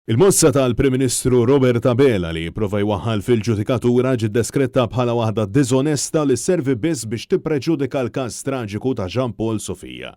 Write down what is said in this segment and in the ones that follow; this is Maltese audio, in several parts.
Il-mossa tal-Prim Ministru Robert Abela li jipprova jwaħħal fil-ġudikatura ġiet deskretta bħala waħda diżonesta li sservi biss biex tippreġudika l-każ traġiku ta' Jean Paul Sofija.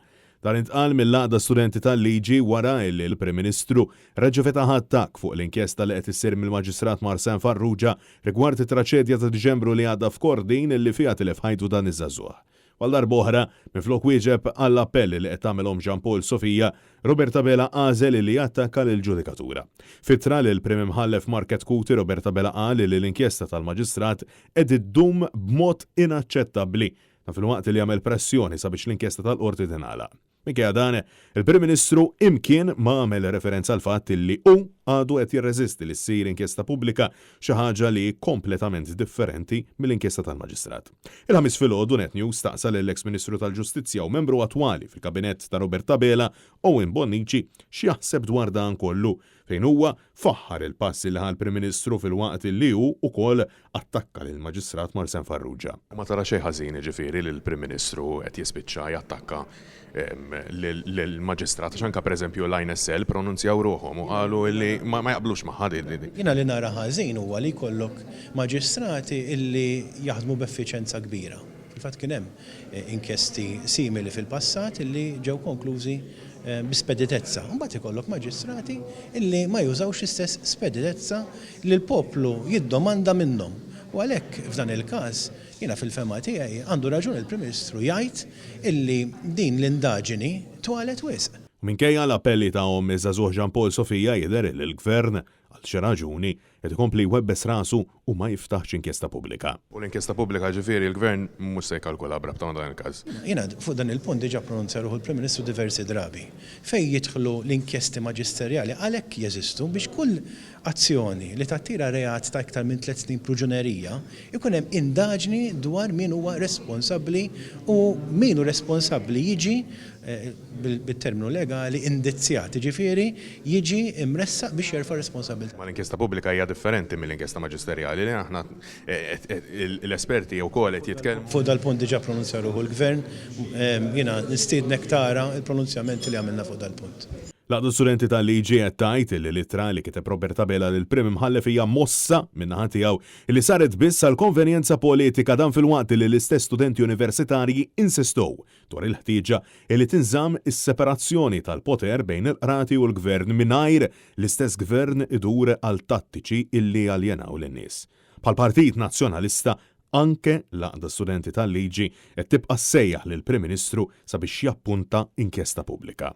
Dan intqal mill-laqda studenti tal-liġi wara li l-Prim Ministru reġa' fetaħ attakk fuq l-inkjesta li qed issir mill-Maġistrat Marcin Farrugia rigward it-traċedja ta' Diċembru li għadda f'Kordin illi fiha tilef ħajtu dan iż-żagħżugħ. Għal darb'oħra, minflok wieġeb għall-appelli li qed tagħmelhom Jean Paul Sofija, Robert Abela għażel li jattakka lill-ġudikatura. Fittra li l-Prim Imħallef Market Kuti Robert Abela qal li l-inkjesta tal-Maġistrat qed iddum b'mod inaċċettabbli ta' fil-waqt li jagħmel pressjoni sabiex l-inkjesta tal-qorti tingħalaq. Minkejja dan, il-Prim Ministru imkien ma għamel referenza għal fatt li hu għadu qed jirreżisti li ssir inkjesta pubblika xi ħaġa li kompletament differenti mill-inkjesta tal-Maġistrat. Il-ħamis filgħodu Net News staqsal l-eks Ministru tal-Ġustizzja u membru attwali fil-kabinett ta' Robert Abela, Owen Bonnici, x'jaħseb dwar dan kollu fejn huwa faħħar il-passi li ħal Prim Ministru fil-waqt li hu wkoll attakka lill-Maġistrat Marcin Farrugia. Ma tara xejn ħażin ġifieri li l-Prim Ministru qed jispiċċa jattakka lill-Maġistrat għax anke pereżempju l-INSL pronunzjaw ruħhom u qalu li ma jaqblux ma' ħadd. Jiena li nara ħażin huwa li jkollok maġistrati illi jaħdmu b'effiċjenza kbira. Fil-fatt kien hemm inkjesti simili fil-passat illi ġew konklużi b'speditezza. Mbagħad ikollok maġistrati illi ma jużawx istess speditezza li l-poplu jiddomanda minnhom. U għalhekk f'dan il-każ jiena fil-fema tiegħi għandu raġun il-Prim Ministru jgħid illi din l-indaġini twalet wisq. Minkejja l-appelli ta' iż-żagħżugħ Jean Paul Sofija jidher li l-Gvern għal xi raġuni qed ikompli jwebbes rasu u ma jiftaħx inkjesta pubblika. U l-inkjesta pubblika ġifieri l-Gvern mhux se jkalkula brabta dan il-każ. Jiena fuq dan il-punt diġà pronunzja ruħu l-Prim Ministru diversi drabi fejn jidħlu l-inkjesti maġisterjali għalhekk jeżistu biex kull azzjoni li tattira reat ta' iktar minn 3 snin pruġunerija ikun hemm indaġni dwar min huwa responsabbli u min hu responsabbli jiġi bit-terminu legali indizzjat, ġifieri jiġi imressaq biex jerfa' responsabilità. Ma l-inkjesta pubblika hija differenti mill-inkjesta maġisterjali li aħna l-esperti wkoll qed jitkellmu. Fuq dal-punt diġà pronunzja ruħu l-Gvern, jiena nistiednek tara l-pronunzjamenti li għamilna fuq dal-punt. Laqdu studenti tal-liġi qed tgħid li l-ittra li kiteb Robert Abela lill-Prim Imħallef hija mossa min-naħa tiegħu li saret biss għal konvenjenza politika dan fil-waqt li l-istess studenti universitarji insistow dwar il-ħtieġa li tinżamm is-separazzjoni tal-poter bejn il-qrati u l-Gvern mingħajr l-istess Gvern idur għal tattiċi illi aljenaw lin-nies. Bħall-Partit Nazzjonalista anke laqda studenti tal-liġi qed tibqa' ssejjaħ lill-Prim Ministru sabiex jappunta inkjesta pubblika.